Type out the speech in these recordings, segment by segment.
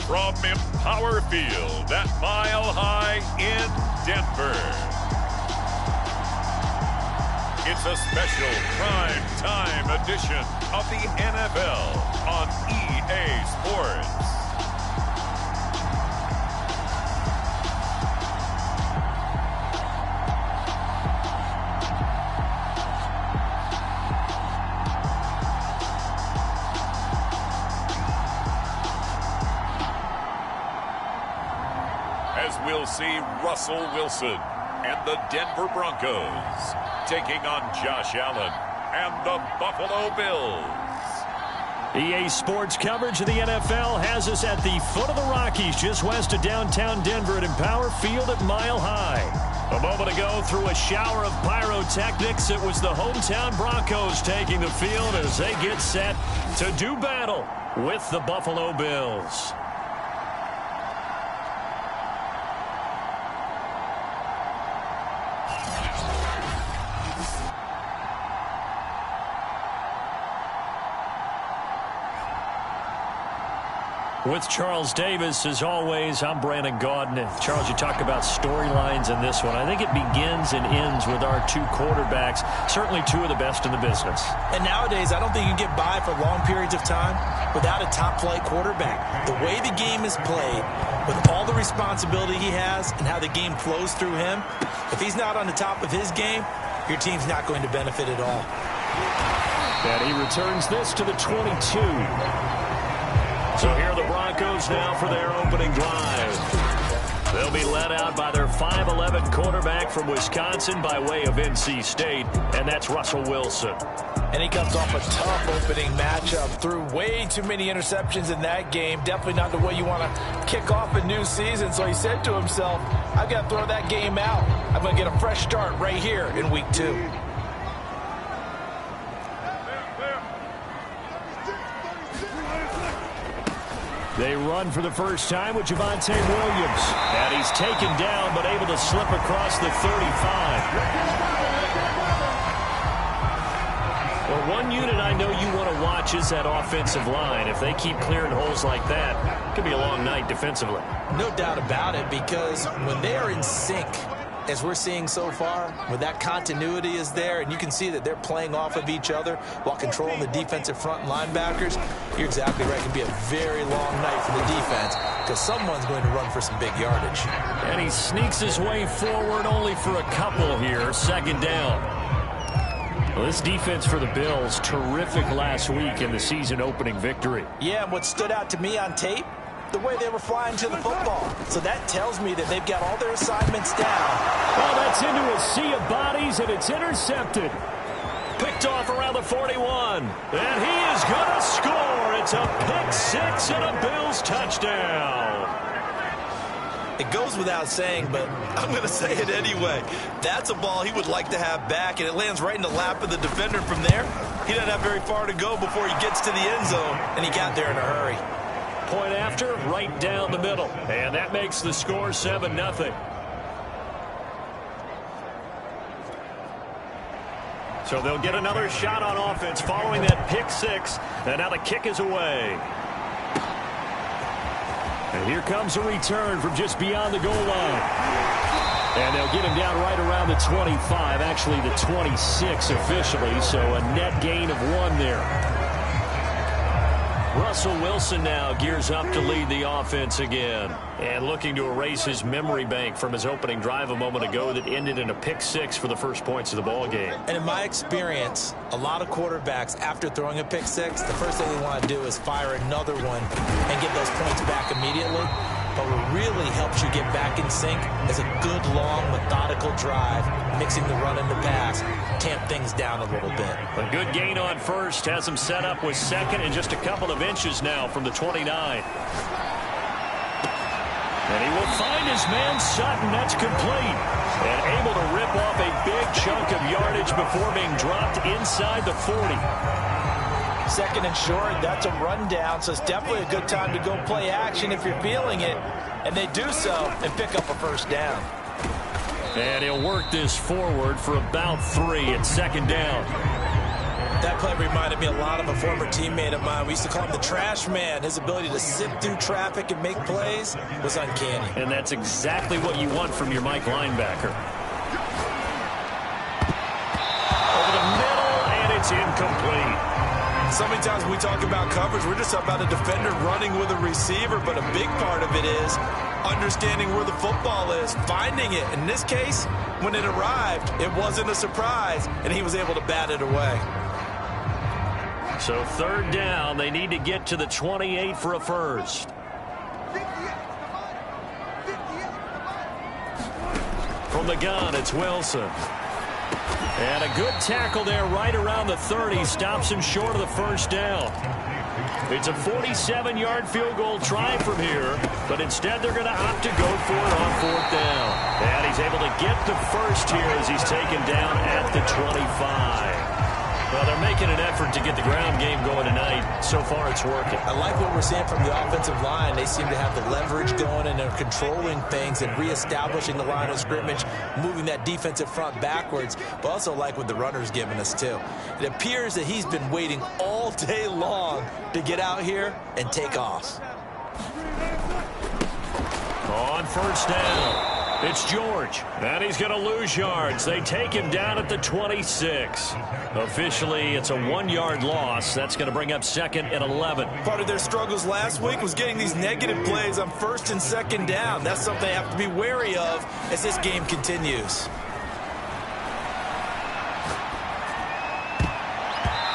from Empower Field at Mile High in Denver. It's a special prime time edition of the NFL on EA Sports. As we'll see Russell Wilson and the Denver Broncos taking on Josh Allen and the Buffalo Bills. EA Sports coverage of the NFL has us at the foot of the Rockies, just west of downtown Denver at Empower Field at Mile High. A moment ago, through a shower of pyrotechnics, it was the hometown Broncos taking the field as they get set to do battle with the Buffalo Bills. With Charles Davis, as always, I'm Brandon Gaudin. And Charles, you talk about storylines in this one. I think it begins and ends with our two quarterbacks, certainly two of the best in the business. And nowadays, I don't think you can get by for long periods of time without a top-flight quarterback. The way the game is played, with all the responsibility he has and how the game flows through him, if he's not on the top of his game, your team's not going to benefit at all. And he returns this to the 22. So here are the Broncos now for their opening drive. They'll be led out by their 5'11" quarterback from Wisconsin by way of NC State, and that's Russell Wilson. And he comes off a tough opening matchup, threw way too many interceptions in that game. Definitely not the way you want to kick off a new season. So he said to himself, I've got to throw that game out. I'm going to get a fresh start right here in week 2. They run for the first time with Javonte Williams. And he's taken down, but able to slip across the 35. Well, one unit I know you want to watch is that offensive line. If they keep clearing holes like that, it could be a long night defensively. No doubt about it, because when they are in sync, as we're seeing so far, when that continuity is there and you can see that they're playing off of each other while controlling the defensive front and linebackers, you're exactly right. It can be a very long night for the defense because someone's going to run for some big yardage. And he sneaks his way forward only for a couple here. Second down. Well, this defense for the Bills, terrific last week in the season opening victory. Yeah, and what stood out to me on tape, the way they were flying to the football. So that tells me that they've got all their assignments down. Well, that's into a sea of bodies, and it's intercepted. Picked off around the 41. And he is going to score. It's a pick-6 and a Bills touchdown. It goes without saying, but I'm going to say it anyway. That's a ball he would like to have back, and it lands right in the lap of the defender from there. He doesn't have very far to go before he gets to the end zone, and he got there in a hurry. Point after, right down the middle. And that makes the score 7-0. So they'll get another shot on offense following that pick-6. And now the kick is away. And here comes a return from just beyond the goal line. And they'll get him down right around the 25, actually the 26 officially. So a net gain of 1 there. Russell Wilson now gears up to lead the offense again. And looking to erase his memory bank from his opening drive a moment ago that ended in a pick-6 for the first points of the ball game. And in my experience, a lot of quarterbacks, after throwing a pick-6, the first thing they want to do is fire another one and get those points back immediately. But what really helps you get back in sync is a good, long, methodical drive, mixing the run and the pass, tamp things down a little bit. A good gain on first, has him set up with second and just a couple of inches now from the 29. And he will find his man Sutton. That's complete. And able to rip off a big chunk of yardage before being dropped inside the 40. Second and short, that's a rundown, so it's definitely a good time to go play action if you're feeling it. And they do so and pick up a first down. And he'll work this forward for about 3 at second down. That play reminded me a lot of a former teammate of mine. We used to call him the trash man. His ability to sift through traffic and make plays was uncanny. And that's exactly what you want from your Mike linebacker. Over the middle, and it's incomplete. So many times when we talk about coverage, we're just about a defender running with a receiver, but a big part of it is understanding where the football is, finding it. In this case, when it arrived, it wasn't a surprise, and he was able to bat it away. So 3rd down, they need to get to the 28 for a first. From the gun, it's Wilson. And a good tackle there right around the 30. Stops him short of the first down. It's a 47-yard field goal try from here, but instead they're going to opt to go for it on 4th down. And he's able to get the first here as he's taken down at the 25. Well, they're making an effort to get the ground game going tonight. So far, it's working. I like what we're seeing from the offensive line. They seem to have the leverage going, and they're controlling things and reestablishing the line of scrimmage, moving that defensive front backwards. But also like what the runner's giving us, too. It appears that he's been waiting all day long to get out here and take off. On 1st down, it's George. And he's going to lose yards. They take him down at the 26. Officially, it's a 1-yard loss. That's going to bring up 2nd and 11. Part of their struggles last week was getting these negative plays on 1st and 2nd down. That's something they have to be wary of as this game continues.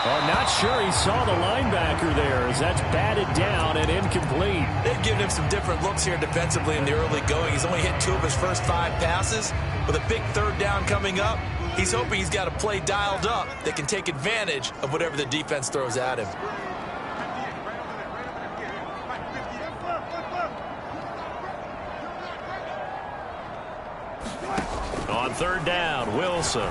I'm not sure he saw the linebacker there as that's batted down and incomplete. They've given him some different looks here defensively in the early going. He's only hit 2 of his first 5 passes. With a big 3rd down coming up, he's hoping he's got a play dialed up that can take advantage of whatever the defense throws at him. On 3rd down, Wilson.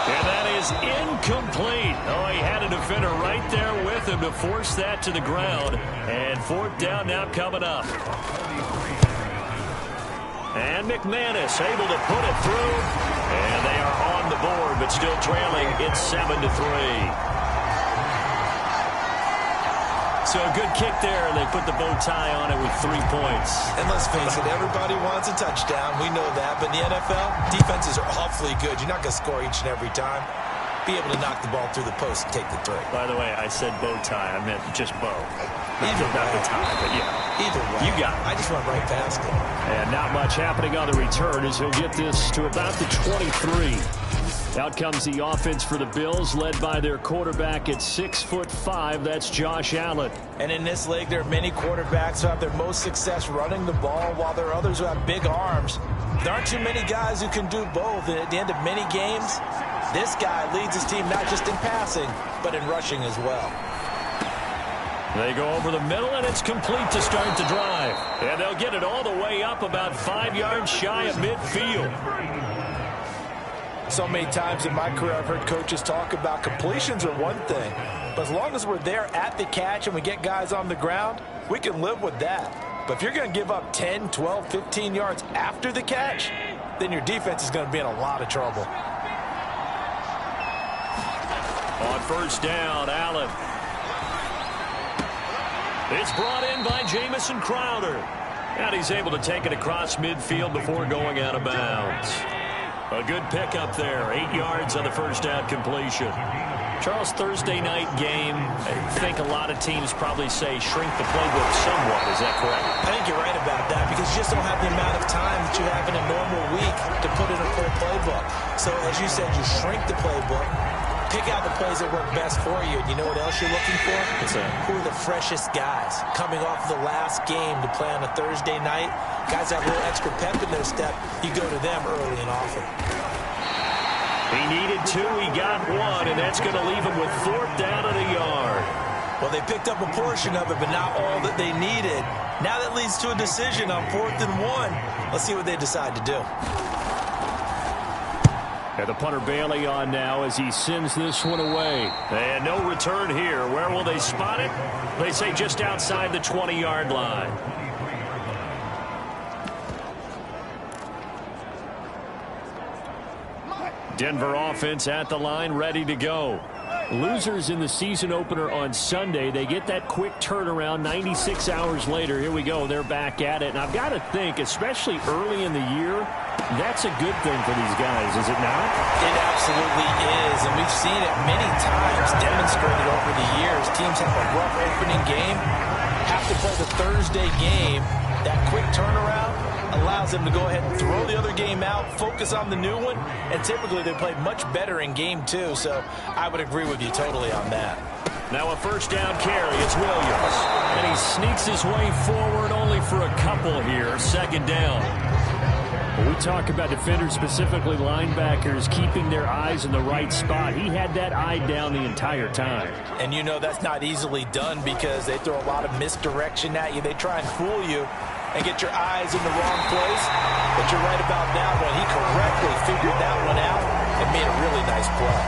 And that is incomplete. Oh, he had a defender right there with him to force that to the ground. And 4th down now coming up. And McManus able to put it through. And they are on the board, but still trailing. It's 7-3. So a good kick there, and they put the bow tie on it with 3 points. And let's face it, everybody wants a touchdown. We know that. But in the NFL, defenses are awfully good. You're not going to score each and every time. Be able to knock the ball through the post and take the 3. By the way, I said bow tie. I meant just bow. Not the tie, but yeah. Either way. You got it. I just went right past it. And not much happening on the return as he'll get this to about the 23. Out comes the offense for the Bills, led by their quarterback at 6'5". That's Josh Allen. And in this league, there are many quarterbacks who have their most success running the ball, while there are others who have big arms. There aren't too many guys who can do both. And at the end of many games, this guy leads his team not just in passing, but in rushing as well. They go over the middle, and it's complete to start the drive. And they'll get it all the way up about 5 yards shy of midfield. So many times in my career, I've heard coaches talk about completions are one thing. But as long as we're there at the catch and we get guys on the ground, we can live with that. But if you're going to give up 10, 12, 15 yards after the catch, then your defense is going to be in a lot of trouble. On 1st down, Allen. It's brought in by Jamison Crowder. And he's able to take it across midfield before going out of bounds. A good pickup there. 8 yards on the 1st down completion. Charles, Thursday night game, I think a lot of teams probably say shrink the playbook somewhat. Is that correct? I think you're right about that because you just don't have the amount of time that you have in a normal week to put in a full playbook. So, as you said, you shrink the playbook. Pick out the plays that work best for you. And you know what else you're looking for? Who are the freshest guys coming off the last game to play on a Thursday night? Guys that have a little extra pep in their step. You go to them early and often. He needed 2. He got 1, and that's going to leave him with 4th down and a yard. Well, they picked up a portion of it, but not all that they needed. Now that leads to a decision on 4th and 1. Let's see what they decide to do. And the punter Bailey on now as he sends this one away. And no return here. Where will they spot it? They say just outside the 20-yard line. Denver offense at the line, ready to go. Losers in the season opener on Sunday. They get that quick turnaround 96 hours later. Here we go. They're back at it. And I've got to think, especially early in the year, that's a good thing for these guys, is it not? It absolutely is. And we've seen it many times demonstrated over the years. Teams have a rough opening game, have to play the Thursday game. That quick turnaround allows them to go ahead and throw the other game out, focus on the new one, and typically they play much better in game 2. So I would agree with you totally on that. Now a first down carry. It's Williams. And he sneaks his way forward only for a couple here. Second down. When we talk about defenders, specifically linebackers, keeping their eyes in the right spot, he had that eye down the entire time. And you know that's not easily done because they throw a lot of misdirection at you. They try and fool you and get your eyes in the wrong place. But you're right about that one. He correctly figured that one out and made a really nice play.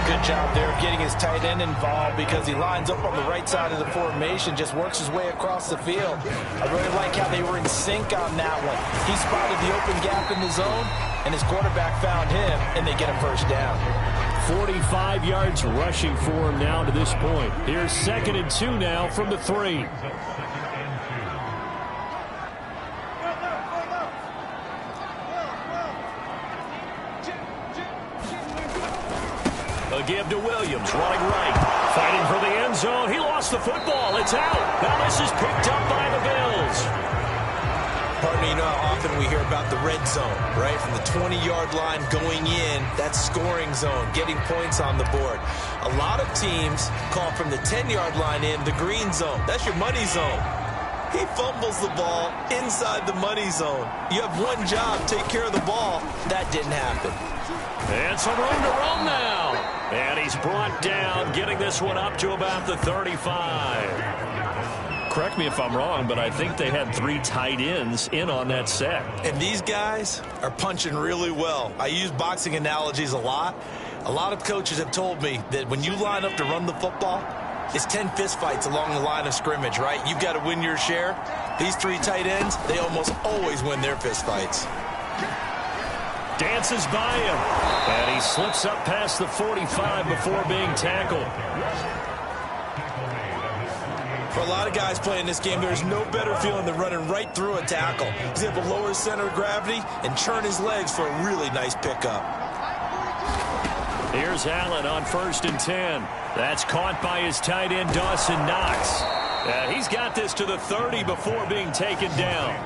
Good job there of getting his tight end involved because he lines up on the right side of the formation, just works his way across the field. I really like how they were in sync on that one. He spotted the open gap in the zone, and his quarterback found him, and they get a first down. 45 yards rushing for him now to this point. Here's 2nd and 2 now from the 3. A give to Williams, running right. Fighting for the end zone. He lost the football. It's out. Now this is picked up by the Bills. Partner, you know how often we hear about the red zone, right? From the 20-yard line going in, that's scoring zone, getting points on the board. A lot of teams call from the 10-yard line in the green zone. That's your money zone. He fumbles the ball inside the money zone. You have one job, take care of the ball. That didn't happen. And some room to run now. And he's brought down, getting this one up to about the 35. Correct me if I'm wrong, but I think they had 3 tight ends in on that set. And these guys are punching really well. I use boxing analogies a lot. A lot of coaches have told me that when you line up to run the football, it's 10 fistfights along the line of scrimmage, right? You've got to win your share. These 3 tight ends, they almost always win their fistfights. Dances by him. And he slips up past the 45 before being tackled. For a lot of guys playing this game, there's no better feeling than running right through a tackle. He's able to lower his center of gravity and churn his legs for a really nice pickup. Here's Allen on 1st and 10. That's caught by his tight end, Dawson Knox. He's got this to the 30 before being taken down.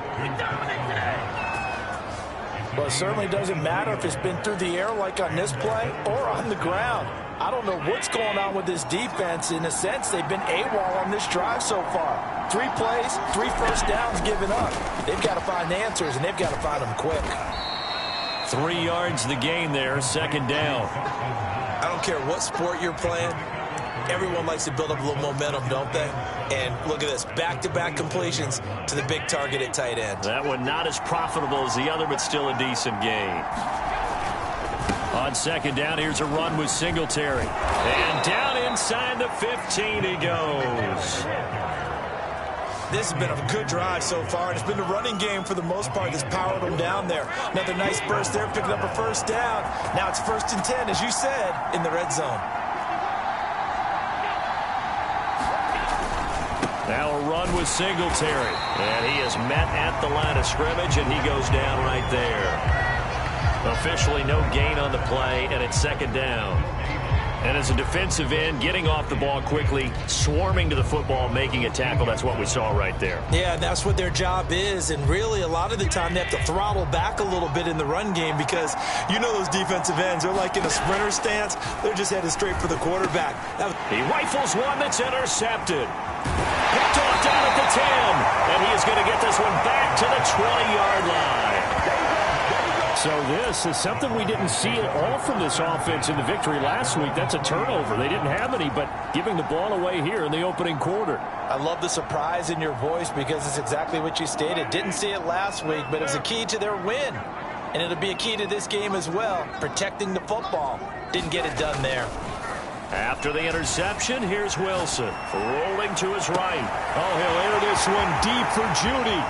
Well, it certainly doesn't matter if it's been through the air like on this play or on the ground. I don't know what's going on with this defense. In a sense, they've been AWOL on this drive so far. 3 plays, 3 first downs given up. They've got to find answers, and they've got to find them quick. 3 yards the gain there, 2nd down. I don't care what sport you're playing. Everyone likes to build up a little momentum, don't they? And look at this, back-to-back completions to the big target at tight end. That one not as profitable as the other, but still a decent gain. On 2nd down, here's a run with Singletary. And down inside the 15 he goes. This has been a good drive so far, and it's been the running game for the most part that's powered them down there. Another nice burst there, picking up a first down. Now it's 1st and 10, as you said, in the red zone. Now a run with Singletary. And he is met at the line of scrimmage, and he goes down right there. Officially no gain on the play, and it's 2nd down. And as a defensive end, getting off the ball quickly, swarming to the football, making a tackle, that's what we saw right there. Yeah, that's what their job is, and really a lot of the time they have to throttle back a little bit in the run game because you know those defensive ends, they're like in a sprinter stance. They're just headed straight for the quarterback. He rifles one that's intercepted. Picked off down at the 10, and he is going to get this one back to the 20-yard line. So this is something we didn't see at all from this offense in the victory last week. That's a turnover. They didn't have any, but giving the ball away here in the opening quarter. I love the surprise in your voice because it's exactly what you stated. Didn't see it last week, but it was a key to their win. And it'll be a key to this game as well, protecting the football. Didn't get it done there. After the interception, here's Wilson. Rolling to his right. Oh, he'll air this one deep for Jeudy.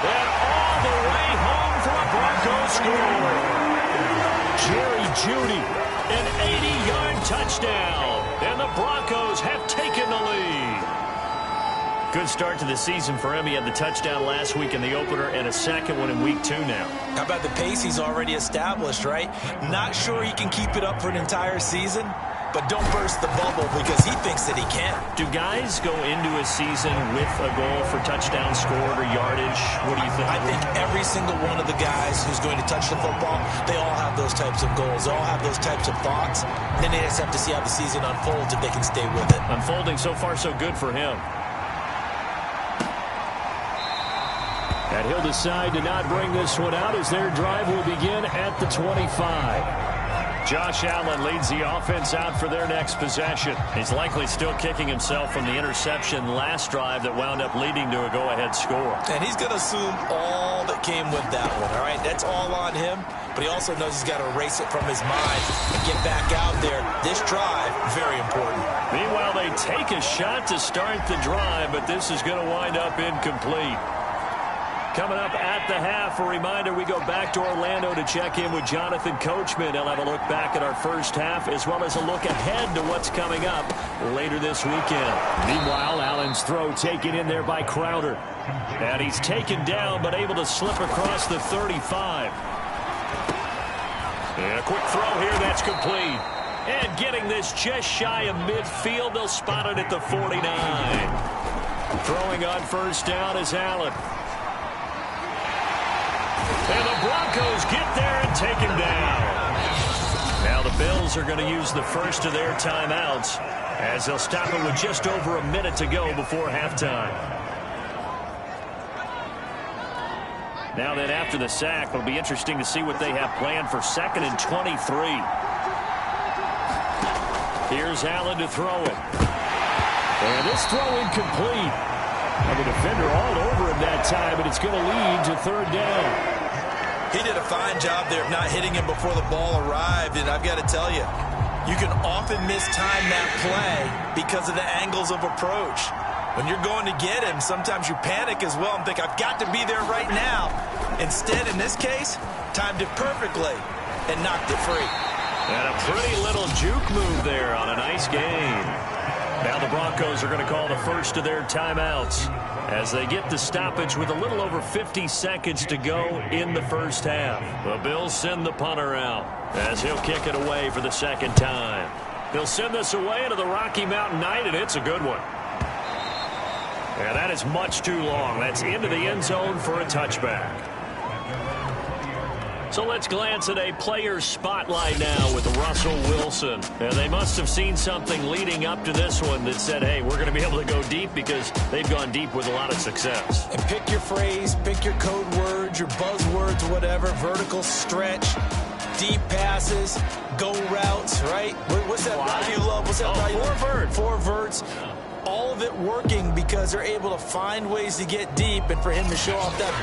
And all the way home for a Broncos score. Jerry Jeudy An 80-yard touchdown, and the Broncos have taken the lead. Good start to the season for him. He had the touchdown last week in the opener and a second one in week 2 now. How about the pace he's already established, right? Not sure he can keep it up for an entire season, but don't burst the bubble because he thinks that he can. Do guys go into a season with a goal for touchdown scored or yardage? What do you think? I think every single one of the guys who's going to touch the football, they all have those types of goals. They all have those types of thoughts. And then they just have to see how the season unfolds if they can stay with it. Unfolding so far so good for him. And he'll decide to not bring this one out as their drive will begin at the 25. Josh Allen leads the offense out for their next possession. He's likely still kicking himself from the interception last drive that wound up leading to a go-ahead score. And he's going to assume all that came with that one, all right? That's all on him, but he also knows he's got to erase it from his mind and get back out there. This drive, very important. Meanwhile, they take a shot to start the drive, but this is going to wind up incomplete. Coming up at the half, a reminder, we go back to Orlando to check in with Jonathan Coachman. He'll have a look back at our first half as well as a look ahead to what's coming up later this weekend. Meanwhile, Allen's throw taken in there by Crowder. And he's taken down but able to slip across the 35. And a quick throw here, that's complete. And getting this just shy of midfield, they'll spot it at the 49. Throwing on first down is Allen. And the Broncos get there and take him down. Now the Bills are going to use the first of their timeouts as they'll stop it with just over a minute to go before halftime. Now then, after the sack, it'll be interesting to see what they have planned for 2nd and 23. Here's Allen to throw it. And this throw incomplete. And the defender all over him that time, but it's going to lead to 3rd down. He did a fine job there of not hitting him before the ball arrived, and I've got to tell you, you can often mistime that play because of the angles of approach. When you're going to get him, sometimes you panic as well and think, I've got to be there right now. Instead, in this case, timed it perfectly and knocked it free. And a pretty little juke move there on a nice game. Now the Broncos are going to call the first of their timeouts as they get the stoppage with a little over 50 seconds to go in the first half. The Bills send the punter out as he'll kick it away for the 2nd time. They'll send this away into the Rocky Mountain Night, and it's a good one. And that is much too long. That's into the end zone for a touchback. So let's glance at a player spotlight now with Russell Wilson. And they must have seen something leading up to this one that said, hey, we're going to be able to go deep because they've gone deep with a lot of success. And pick your phrase, pick your code words, your buzzwords, whatever, vertical stretch, deep passes, go routes, right? What's that route you love? What's that route you love? 4 verts. 4 verts. All of it working because they're able to find ways to get deep and for him to show off that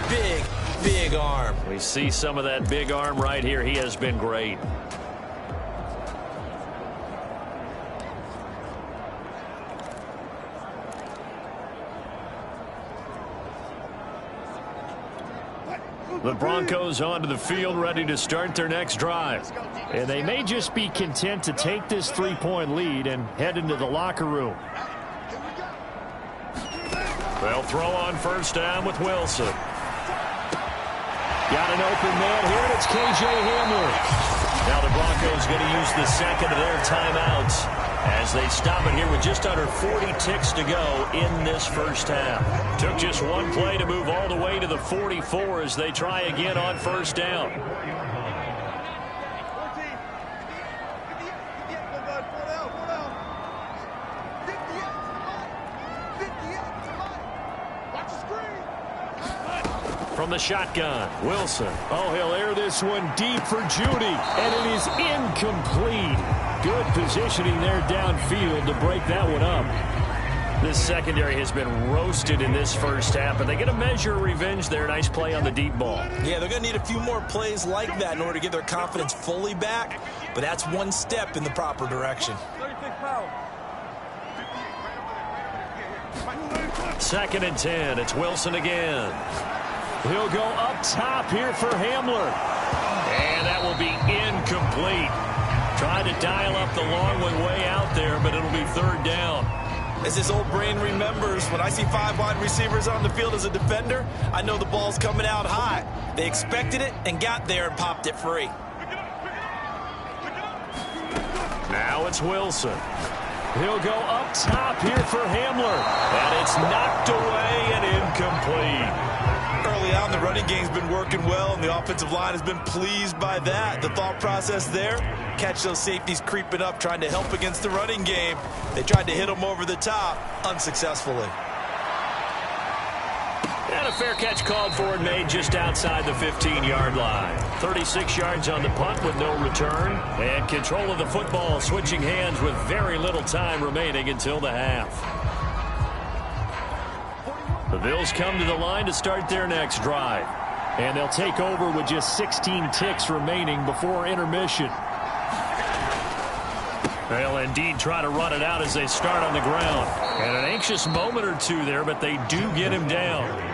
big arm. We see some of that big arm right here. He has been great. The Broncos onto the field, ready to start their next drive. And they may just be content to take this 3-point lead and head into the locker room. They'll throw on first down with Wilson. Got an open man here, and it's K.J. Hamler. Now the Broncos going to use the second of their timeouts as they stop it here with just under 40 ticks to go in this first half. Took just one play to move all the way to the 44 as they try again on first down. From the shotgun, Wilson. Oh, he'll air this one deep for Judy, and it is incomplete. Good positioning there downfield to break that one up. This secondary has been roasted in this first half, but they get a measure of revenge there. Nice play on the deep ball. Yeah, they're going to need a few more plays like that in order to get their confidence fully back, but that's one step in the proper direction. 2nd and 10. It's Wilson again. He'll go up top here for Hamler. And that will be incomplete. Trying to dial up the long one way out there, but it'll be third down. As his old brain remembers, when I see 5 wide receivers on the field as a defender, I know the ball's coming out high. They expected it and got there and popped it free. Now it's Wilson. He'll go up top here for Hamler. And it's knocked away and incomplete. Early on, the running game's been working well, and the offensive line has been pleased by that. The thought process there, catch those safeties creeping up, trying to help against the running game. They tried to hit them over the top, unsuccessfully. And a fair catch called for and made just outside the 15-yard line. 36 yards on the punt with no return. And control of the football, switching hands with very little time remaining until the half. The Bills come to the line to start their next drive. And they'll take over with just 16 ticks remaining before intermission. They'll indeed try to run it out as they start on the ground. And an anxious moment or two there, but they do get him down.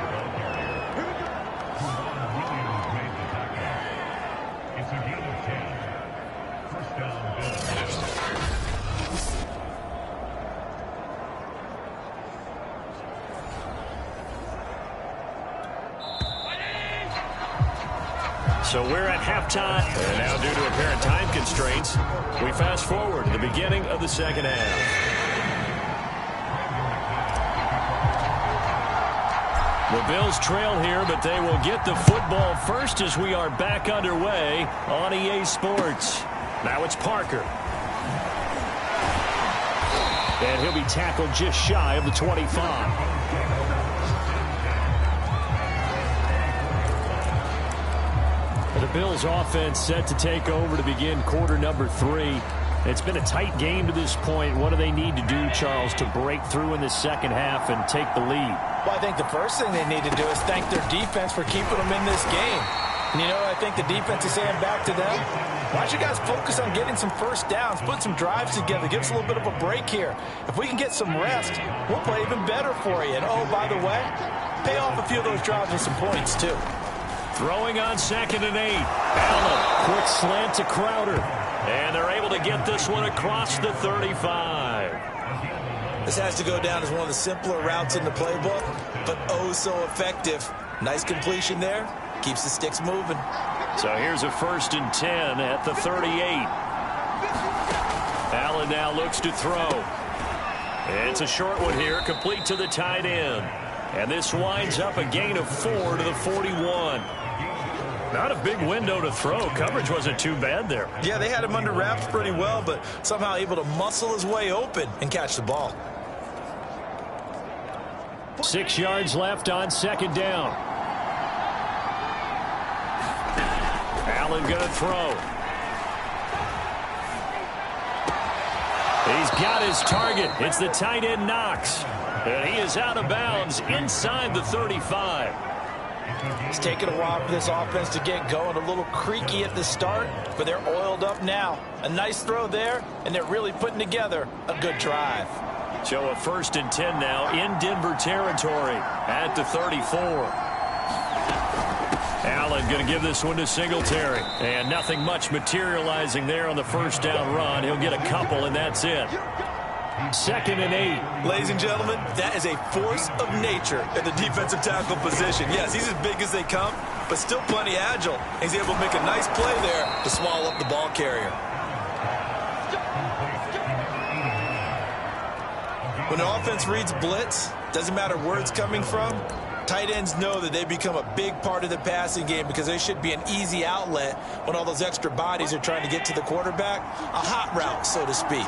So we're at halftime. And now due to apparent time constraints, we fast forward to the beginning of the second half. The Bills trail here, but they will get the football first as we are back underway on EA Sports. Now it's Parker. And he'll be tackled just shy of the 25. The Bills offense set to take over to begin quarter number 3. It's been a tight game to this point. What do they need to do, Charles, to break through in the second half and take the lead? Well, I think the first thing they need to do is thank their defense for keeping them in this game. And, you know, I think the defense is saying back to them, why don't you guys focus on getting some first downs, put some drives together, give us a little bit of a break here. If we can get some rest, we'll play even better for you. And, oh, by the way, pay off a few of those drives with some points, too. Throwing on 2nd and 8. Allen, quick slant to Crowder. And they're able to get this one across the 35. This has to go down as one of the simpler routes in the playbook, but oh so effective. Nice completion there. Keeps the sticks moving. So here's a 1st and 10 at the 38. Allen now looks to throw. It's a short one here, complete to the tight end. And this winds up a gain of 4 to the 41. Not a big window to throw. Coverage wasn't too bad there. Yeah, they had him under wraps pretty well, but somehow able to muscle his way open and catch the ball. 6 yards left on 2nd down. Allen going to throw. He's got his target. It's the tight end Knox. And he is out of bounds inside the 35. It's taken a while for this offense to get going. A little creaky at the start, but they're oiled up now. A nice throw there, and they're really putting together a good drive. So a 1st and 10 now in Denver territory at the 34. Allen going to give this one to Singletary. And nothing much materializing there on the 1st down run. He'll get a couple, and that's it. 2nd and 8. Ladies and gentlemen, that is a force of nature at the defensive tackle position. Yes, he's as big as they come, but still plenty agile. He's able to make a nice play there to swallow up the ball carrier. When the offense reads blitz, doesn't matter where it's coming from, tight ends know that they become a big part of the passing game because they should be an easy outlet when all those extra bodies are trying to get to the quarterback. A hot route, so to speak.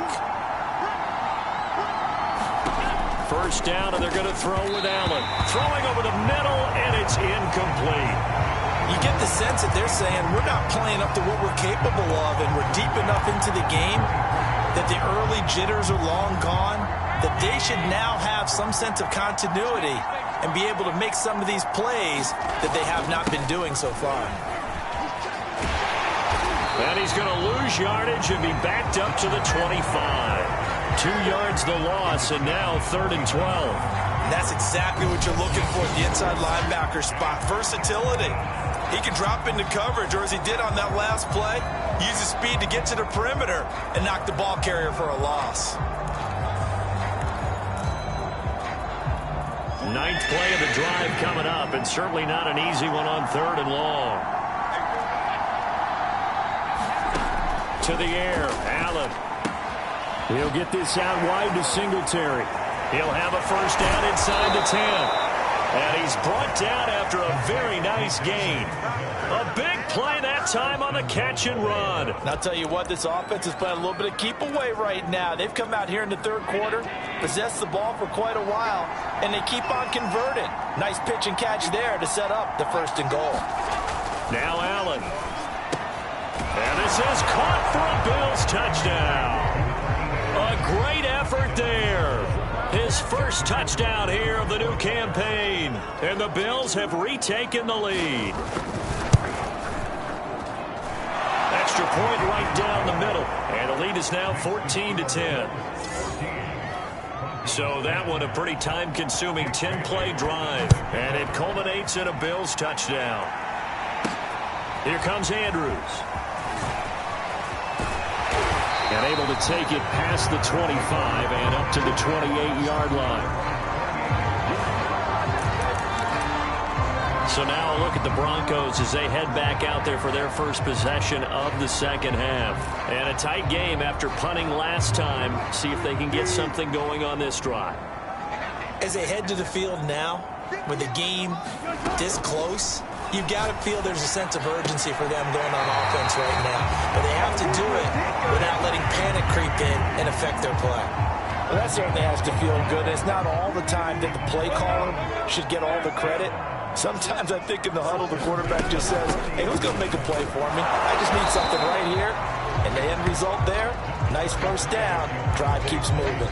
1st down, and they're going to throw with Allen. Throwing over the middle, and it's incomplete. You get the sense that they're saying we're not playing up to what we're capable of, and we're deep enough into the game that the early jitters are long gone, that they should now have some sense of continuity and be able to make some of these plays that they have not been doing so far. And he's going to lose yardage and be backed up to the 25. 2 yards the loss, and now 3rd and 12. And that's exactly what you're looking for at the inside linebacker spot. Versatility. He can drop into coverage, or as he did on that last play, use his speed to get to the perimeter and knock the ball carrier for a loss. Ninth play of the drive coming up, and certainly not an easy one on 3rd and long. To the air, Allen. He'll get this out wide to Singletary. He'll have a first down inside the 10. And he's brought down after a very nice gain. A big play that time on the catch and run. And I'll tell you what, this offense is playing a little bit of keep away right now. They've come out here in the 3rd quarter, possessed the ball for quite a while, and they keep on converting. Nice pitch and catch there to set up the 1st and goal. Now Allen. And this is caught for a Bills touchdown. A great effort there. His first touchdown here of the new campaign. And the Bills have retaken the lead. Extra point right down the middle. And the lead is now 14-10. So that one a pretty time-consuming 10-play drive. And it culminates in a Bills touchdown. Here comes Andrews. And able to take it past the 25 and up to the 28-yard line. So now a look at the Broncos as they head back out there for their first possession of the second half. And a tight game after punting last time. See if they can get something going on this drive. As they head to the field now, with the game this close, you've got to feel there's a sense of urgency for them going on offense right now. But they have to do it without letting panic creep in and affect their play. Well, that certainly has to feel good. It's not all the time that the play caller should get all the credit. Sometimes I think in the huddle, the quarterback just says, hey, who's going to make a play for me? I just need something right here. And the end result there, nice first down. Drive keeps moving.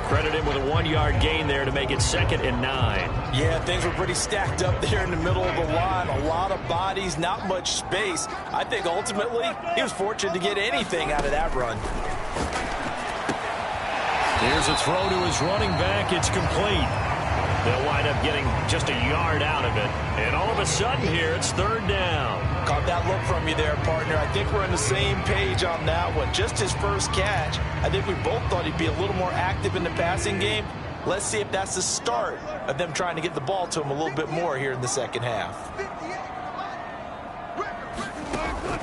Credit him with a 1-yard gain there to make it 2nd and 9. Yeah, things were pretty stacked up there in the middle of the line. A lot of bodies, not much space. I think ultimately he was fortunate to get anything out of that run. Here's a throw to his running back. It's complete. They'll wind up getting just a yard out of it. And all of a sudden here, it's 3rd down. Caught that look from you there, partner. I think we're on the same page on that one. Just his first catch. I think we both thought he'd be a little more active in the passing game. Let's see if that's the start of them trying to get the ball to him a little bit more here in the second half.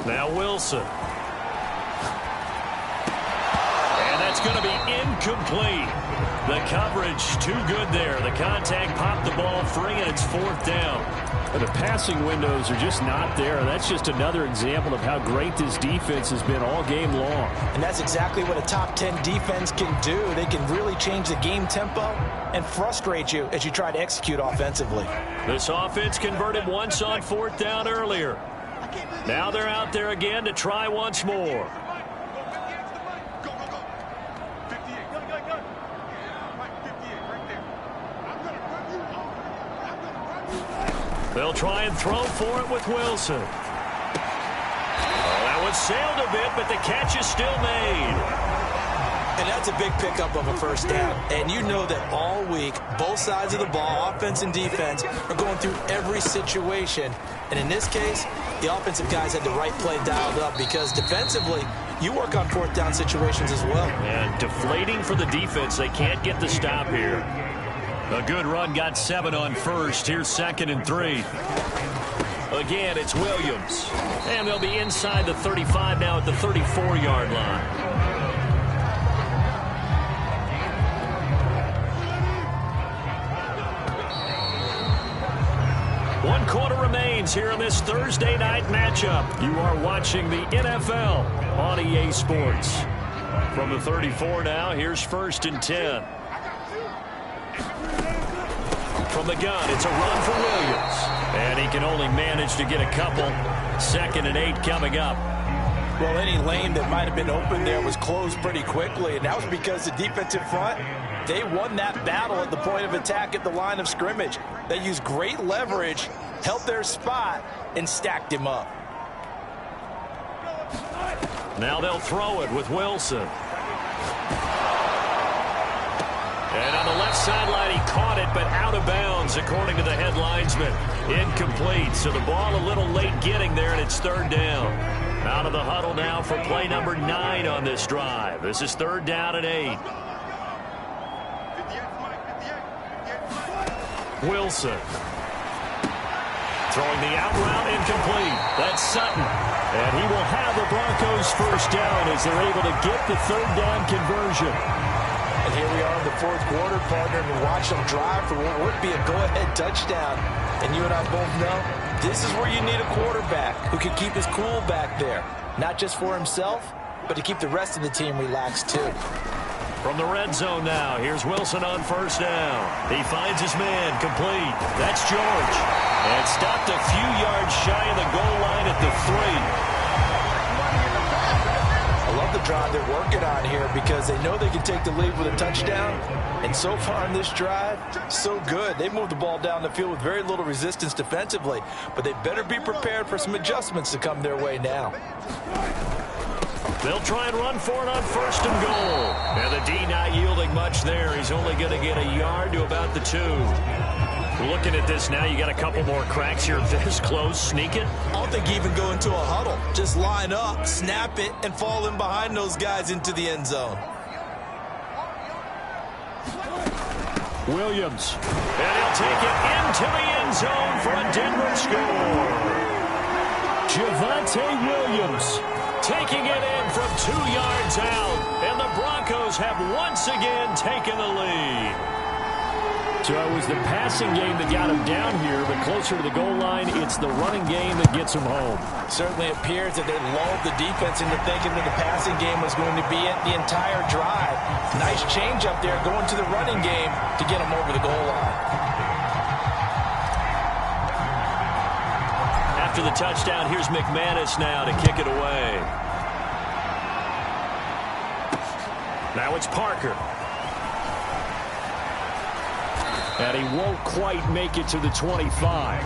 Now Wilson. And that's going to be incomplete. The coverage too good there. The contact popped the ball free, and it's 4th down. The passing windows are just not there. That's just another example of how great this defense has been all game long. And that's exactly what a top 10 defense can do. They can really change the game tempo and frustrate you as you try to execute offensively. This offense converted once on 4th down earlier. Now they're out there again to try once more. They'll try and throw for it with Wilson. Oh, that one sailed a bit, but the catch is still made. And that's a big pickup of a first down. And you know that all week, both sides of the ball, offense and defense, are going through every situation. And in this case, the offensive guys had the right play dialed up because defensively, you work on 4th down situations as well. And deflating for the defense. They can't get the stop here. A good run, got 7 on first. Here's 2nd and 3. Again, it's Williams. And they'll be inside the 35 now at the 34-yard line. One quarter remains here in this Thursday night matchup. You are watching the NFL on EA Sports. From the 34 now, here's 1st and 10. From the gun, it's a run for Williams. And he can only manage to get a couple. 2nd and 8 coming up. Well, any lane that might have been open there was closed pretty quickly, and that was because the defensive front, they won that battle at the point of attack at the line of scrimmage. They used great leverage, held their spot, and stacked him up. Now they'll throw it with Wilson. And on the left sideline, he caught it, but out of bounds is, according to the head linesman. Incomplete, so the ball a little late getting there, and it's third down. Out of the huddle now for play number 9 on this drive. This is third down and 8. Wilson. Throwing the out route, incomplete. That's Sutton. And he will have the Broncos first down as they're able to get the third down conversion. And here we are in the fourth quarter, partner, and watch them drive for what would be a go-ahead touchdown. And you and I both know this is where you need a quarterback who can keep his cool back there. Not just for himself, but to keep the rest of the team relaxed too. From the red zone now, here's Wilson on first down. He finds his man, complete. That's George. And stopped a few yards shy of the goal line at the 3. I love the drive they're working on here because they know they can take the lead with a touchdown. And so far in this drive, so good. They moved the ball down the field with very little resistance defensively. But they better be prepared for some adjustments to come their way now. They'll try and run for it on first and goal. And the D not yielding much there. He's only going to get a yard to about the 2. Looking at this now, you got a couple more cracks here. This close, sneak it. I don't think you even go into a huddle. Just line up, snap it, and fall in behind those guys into the end zone. Williams. And he'll take it into the end zone for a Denver score. Javonte Williams taking it in from 2 yards out. And the Broncos have once again taken the lead. So it was the passing game that got him down here, but closer to the goal line, it's the running game that gets him home. Certainly appears that they lulled the defense into thinking that the passing game was going to be it the entire drive. Nice change up there going to the running game to get him over the goal line. After the touchdown, here's McManus now to kick it away. Now it's Parker. And he won't quite make it to the 25.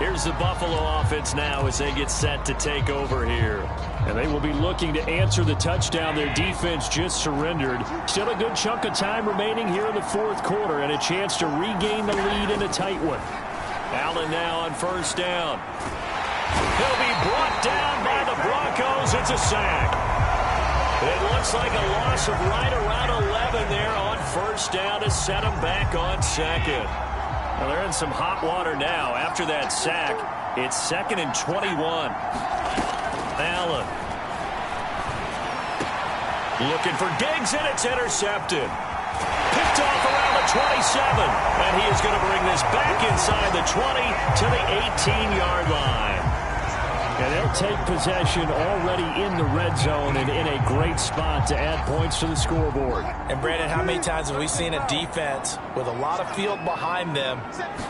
Here's the Buffalo offense now as they get set to take over here. And they will be looking to answer the touchdown their defense just surrendered. Still a good chunk of time remaining here in the fourth quarter and a chance to regain the lead in a tight one. Allen now on first down. He'll be brought down by the Broncos. It's a sack. It looks like a loss of right around 11 there on first down to set him back on second. Well, they're in some hot water now. After that sack, it's 2nd and 21. Allen. Looking for Diggs, and it's intercepted. Picked off around the 27. And he is going to bring this back inside the 20 to the 18-yard line. And they'll take possession already in the red zone and in a great spot to add points to the scoreboard. And, Brandon, how many times have we seen a defense with a lot of field behind them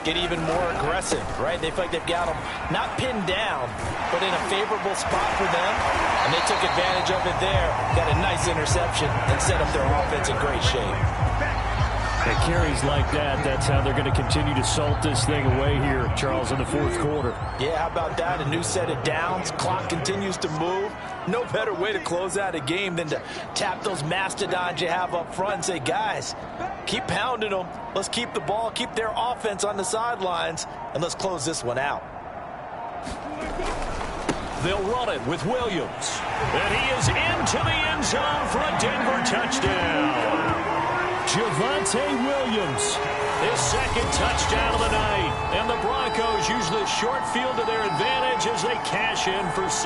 get even more aggressive, right? They feel like they've got them not pinned down, but in a favorable spot for them. And they took advantage of it there, got a nice interception, and set up their offense in great shape. At carries like that, that's how they're going to continue to salt this thing away here, Charles, in the fourth quarter. Yeah, how about that? A new set of downs. Clock continues to move. No better way to close out a game than to tap those mastodons you have up front and say, guys, keep pounding them. Let's keep the ball, keep their offense on the sidelines, and let's close this one out. They'll run it with Williams. And he is into the end zone for a Denver touchdown. Javonte Williams, his 2nd touchdown of the night. And the Broncos use the short field to their advantage as they cash in for 6.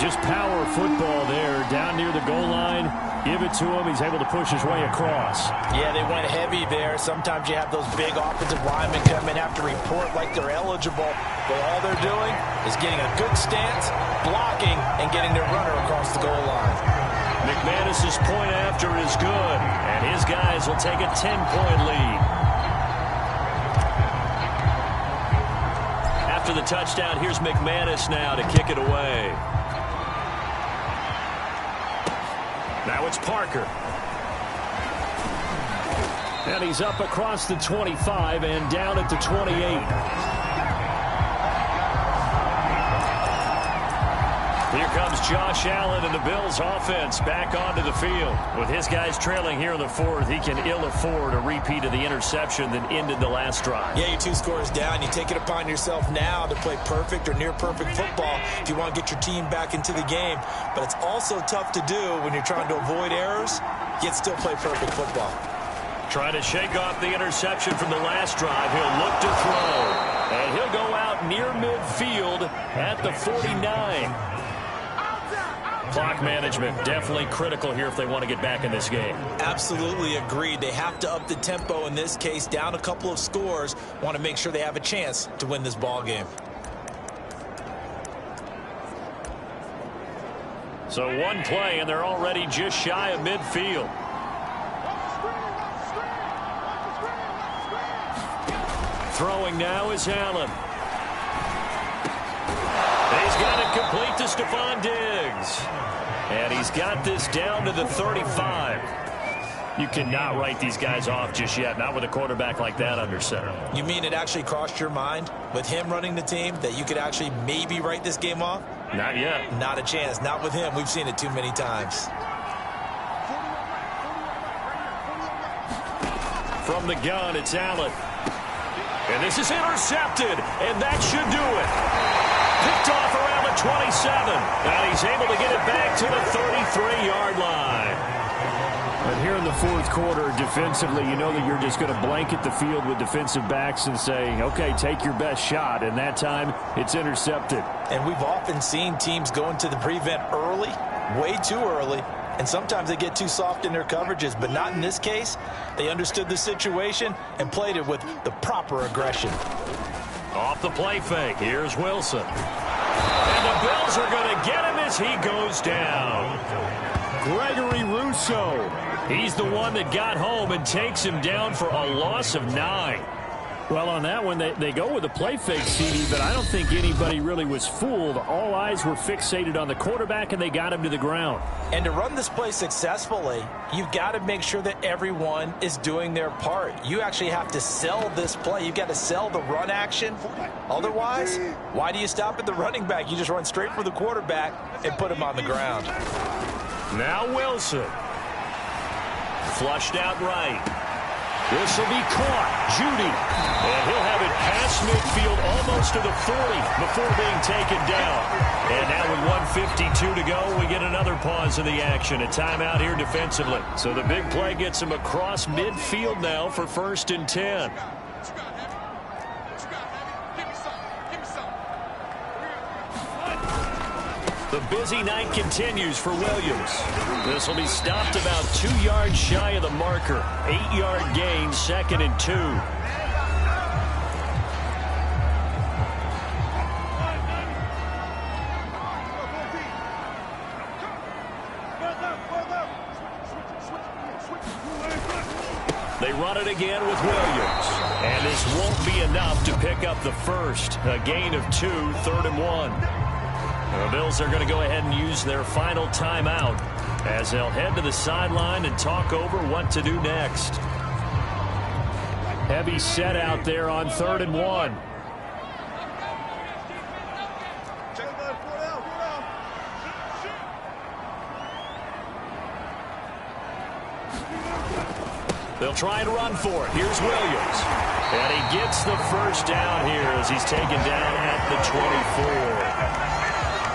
Just power football there down near the goal line. Give it to him. He's able to push his way across. Yeah, they went heavy there. Sometimes you have those big offensive linemen come in, have to report like they're eligible. But all they're doing is getting a good stance, blocking, and getting their runner across the goal line. McManus's point after is good, and his guys will take a 10-point lead. After the touchdown, here's McManus now to kick it away. Now it's Parker. And he's up across the 25 and down at the 28. Here comes Josh Allen and the Bills offense back onto the field. With his guys trailing here in the fourth, he can ill afford a repeat of the interception that ended the last drive. Yeah, you're 2 scores down. You take it upon yourself now to play perfect or near perfect football if you want to get your team back into the game. But it's also tough to do when you're trying to avoid errors, yet still play perfect football. Trying to shake off the interception from the last drive. He'll look to throw. And he'll go out near midfield at the 49. Clock management definitely critical here if they want to get back in this game. Absolutely agreed. They have to up the tempo in this case, down a couple of scores. Want to make sure they have a chance to win this ball game. So one play, and they're already just shy of midfield. Throwing now is Allen. He's got it complete to Stephon Diggs. And he's got this down to the 35. You cannot write these guys off just yet, not with a quarterback like that under center. You mean it actually crossed your mind with him running the team that you could actually maybe write this game off? Not yet. Not a chance. Not with him. We've seen it too many times. From the gun, it's Allen. And this is intercepted, and that should do it. Picked off around the 27, and he's able to get it back to the 33-yard line. But here in the fourth quarter, defensively, you know that you're just going to blanket the field with defensive backs and say, okay, take your best shot. And that time, it's intercepted. And we've often seen teams go into the prevent early, way too early, and sometimes they get too soft in their coverages, but not in this case. They understood the situation and played it with the proper aggression. Off the play fake, here's Wilson. And the Bills are going to get him as he goes down. Gregory Rousseau. He's the one that got home and takes him down for a loss of 9. Well, on that one, they go with a play fake, CD, but I don't think anybody really was fooled. All eyes were fixated on the quarterback, and they got him to the ground. And to run this play successfully, you've got to make sure that everyone is doing their part. You actually have to sell this play. You've got to sell the run action. Otherwise, why do you stop at the running back? You just run straight for the quarterback and put him on the ground. Now Wilson. Flushed out right. This will be caught. Judy. And he'll have it past midfield almost to the 40 before being taken down. And now with 1:52 to go, we get another pause in the action. A timeout here defensively. So the big play gets him across midfield now for 1st and 10. The busy night continues for Williams. This will be stopped about 2 yards shy of the marker. 8-yard gain, 2nd and 2. They run it again with Williams. And this won't be enough to pick up the first. A gain of 2, 3rd and 1. The Bills are going to go ahead and use their final timeout as they'll head to the sideline and talk over what to do next. Heavy set out there on 3rd and 1. They'll try and run for it. Here's Williams. And he gets the first down here as he's taken down at the 24.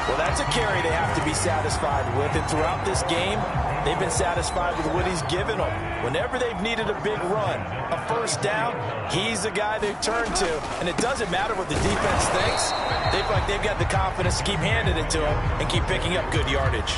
Well, that's a carry they have to be satisfied with. And throughout this game, they've been satisfied with what he's given them. Whenever they've needed a big run, a first down, he's the guy they turn to. And it doesn't matter what the defense thinks. They feel like they've got the confidence to keep handing it to him and keep picking up good yardage.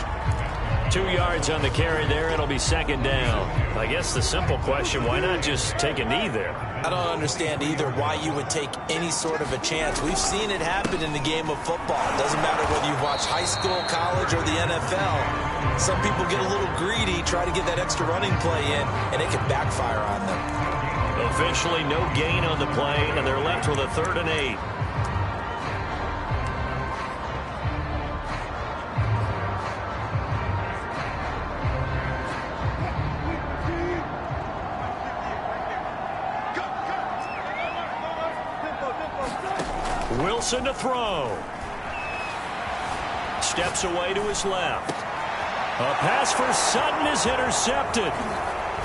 2 yards on the carry there. It'll be 2nd down. I guess the simple question, why not just take a knee there? I don't understand either why you would take any sort of a chance. We've seen it happen in the game of football. It doesn't matter whether you've watched high school, college, or the NFL. Some people get a little greedy, try to get that extra running play in, and it can backfire on them. Officially no gain on the play, and they're left with a 3rd and 8. Wilson to throw. steps away to his left. A pass for Sutton is intercepted.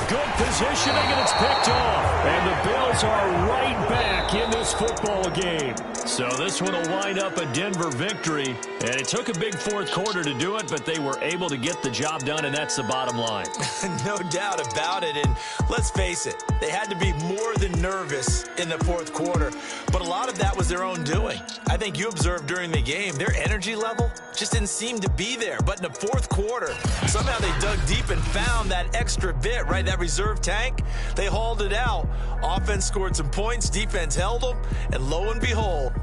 Good positioning, and it's picked off. And the Bills are right back in this football game. So this one will wind up a Denver victory. And it took a big fourth quarter to do it, but they were able to get the job done, and that's the bottom line. No doubt about it. And let's face it, they had to be more than nervous in the fourth quarter. But a lot of that was their own doing. I think you observed during the game, their energy level just didn't seem to be there. But in the fourth quarter, somehow they dug deep and found that extra bit, right? That reserve tank. They hauled it out. Offense scored some points. Defense held them. And lo and behold,